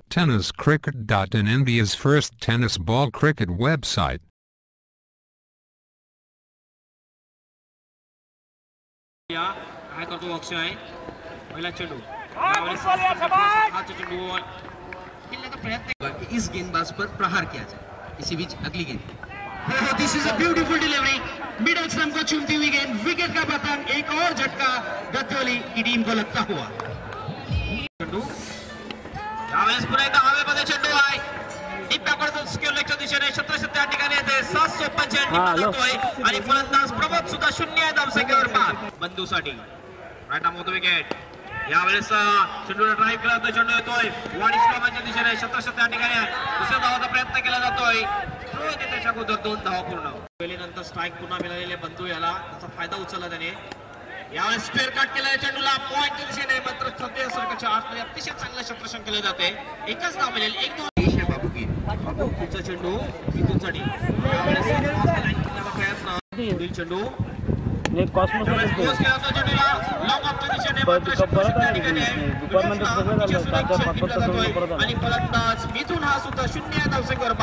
TennisCricket.in, India's first tennis ball cricket website. इस गेंदबाज पर प्रहार किया जाए। इसी बीच अगली गेंद, this is a beautiful delivery, middle stump को चूमती हुई गेंद, विकेट का पतन, एक और झटका गत्योली की टीम को लगता हुआ। यावेळेस पुन्हा एकदा हवेमध्ये चेंडू आहे, डिप्प्याकडून स्क्वेअर लेगच्या दिशेने क्षेत्रक्षेत्र या ठिकाणी येते, 755 डिप्पा जातोय आणि फलंदाज प्रमोद सुद्धा 0 आहे धावसंख्येवर बाद बंधूसाठी। Right arm off the wicket, यावेळेस चेंडूला ड्राइव्ह केला जातो, चेंडू येतोय वाडी स्टॉपच्या दिशेने, क्षेत्रक्षेत्र या ठिकाणी आहे, दुसऱ्या धावाचा प्रयत्न केला जातोय, त्याच्या अगोदर 2 धावा पूर्ण। पहिल्यानंतर स्ट्राइक पुन्हा मिळालेले बंधू याला त्याचा फायदा उचलला त्याने। यावेळेस स्क्वेअर कट केला चेंडूला पॉइंटच्या दिशेने, मात्र सध्या सर्कलच्या आतमध्ये अतिशय चांगलं क्षेत्ररक्षण केले जाते। एकच धाव मिळेल, 1-2 बाबूकी, बाबूचा चेंडू इथूनसाठी, यावेळेस प्रयत्न, पुढील चेंडू एक कॉस्मोस आणि फलंदाज मिथून हा सुद्धा 0 धावसंख्येवर